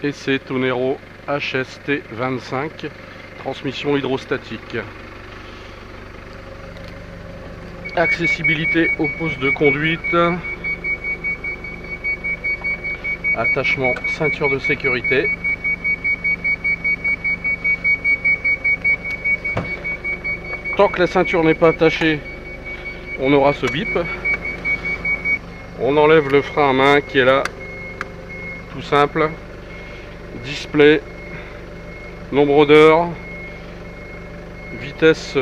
et c'est Tonero HST25, transmission hydrostatique. Accessibilité au poste de conduite, attachement ceinture de sécurité. Tant que la ceinture n'est pas attachée, on aura ce bip. On enlève le frein à main qui est là, tout simple. Display, nombre d'heures, vitesse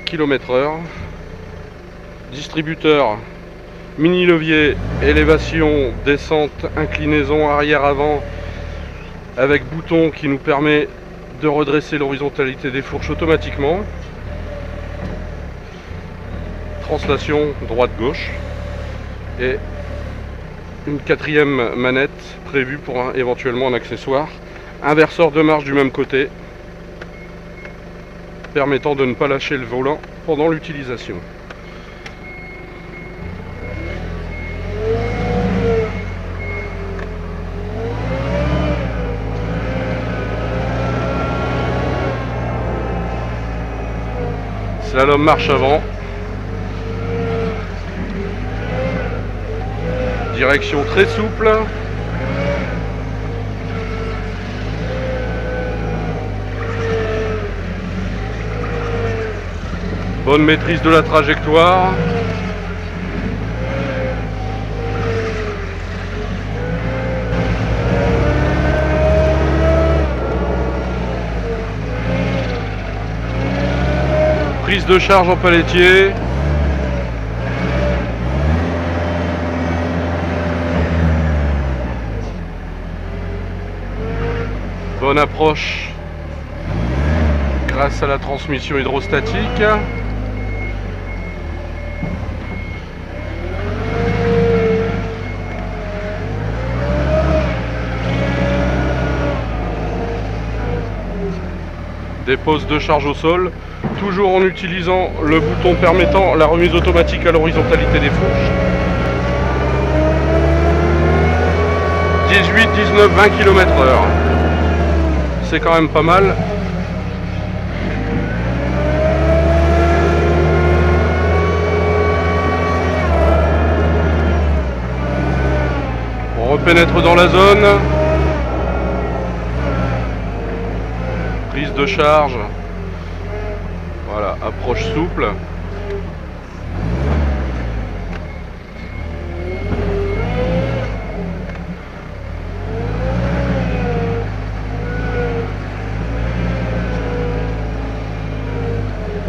km/h, distributeur, mini levier, élévation, descente, inclinaison arrière-avant, avec bouton qui nous permet de redresser l'horizontalité des fourches automatiquement. Translation droite-gauche et une quatrième manette prévue pour éventuellement un accessoire. Inverseur de marche du même côté, permettant de ne pas lâcher le volant pendant l'utilisation. Slalom marche avant. Direction très souple. Bonne maîtrise de la trajectoire. Prise de charge en palettier. Bonne approche grâce à la transmission hydrostatique. Des postes de charge au sol, toujours en utilisant le bouton permettant la remise automatique à l'horizontalité des fourches. 18, 19, 20 km/h. C'est quand même pas mal. On repénètre dans la zone. Prise de charge. Voilà, approche souple.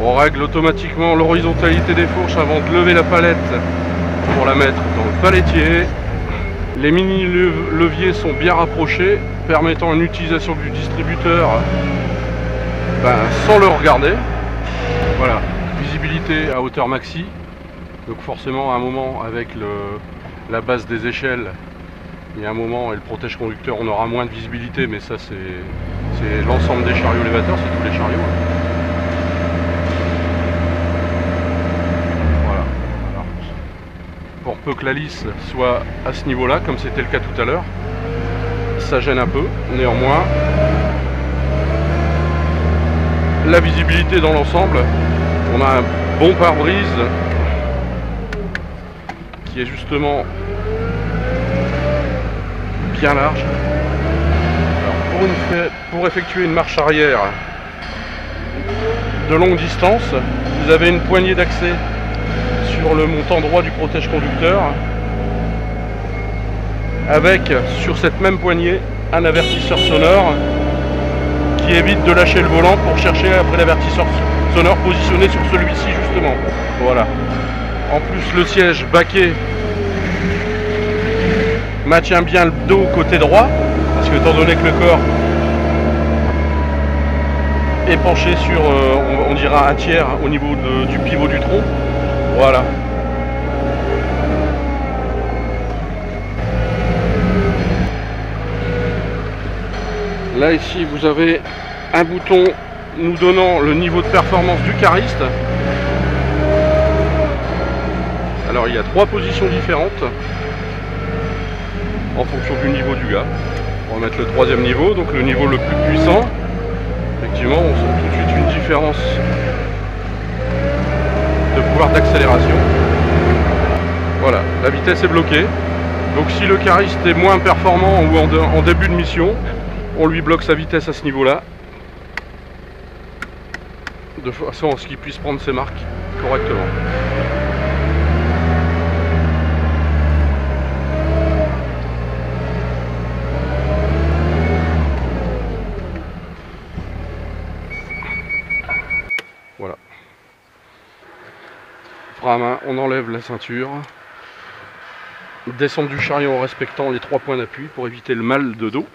On règle automatiquement l'horizontalité des fourches avant de lever la palette pour la mettre dans le palettier. Les mini leviers sont bien rapprochés, permettant une utilisation du distributeur sans le regarder. Voilà, visibilité à hauteur maxi. Donc forcément à un moment avec la base des échelles, il y a un moment et le protège conducteur on aura moins de visibilité, mais ça c'est l'ensemble des chariots élévateurs, c'est tous les chariots. Pour peu que la lisse soit à ce niveau là, comme c'était le cas tout à l'heure, ça gêne un peu. Néanmoins, la visibilité dans l'ensemble, on a un bon pare-brise qui est justement bien large. Alors pour effectuer une marche arrière de longue distance, vous avez une poignée d'accès sur le montant droit du protège conducteur, avec sur cette même poignée un avertisseur sonore qui évite de lâcher le volant pour chercher après l'avertisseur sonore positionné sur celui-ci justement. Voilà. En plus le siège baquet maintient bien le dos côté droit, parce que étant donné que le corps est penché sur on dira un tiers au niveau du pivot du tronc. Voilà. Là ici vous avez un bouton nous donnant le niveau de performance du cariste. Alors il y a 3 positions différentes en fonction du niveau du gars. On va mettre le troisième niveau, donc le niveau le plus puissant. Effectivement, on sent tout de suite une différence de pouvoir d'accélération. Voilà, la vitesse est bloquée. Donc si le cariste est moins performant ou en début de mission, on lui bloque sa vitesse à ce niveau-là, de façon à ce qu'il puisse prendre ses marques correctement. Voilà. Frein à main, on enlève la ceinture. Descendre du chariot en respectant les 3 points d'appui pour éviter le mal de dos.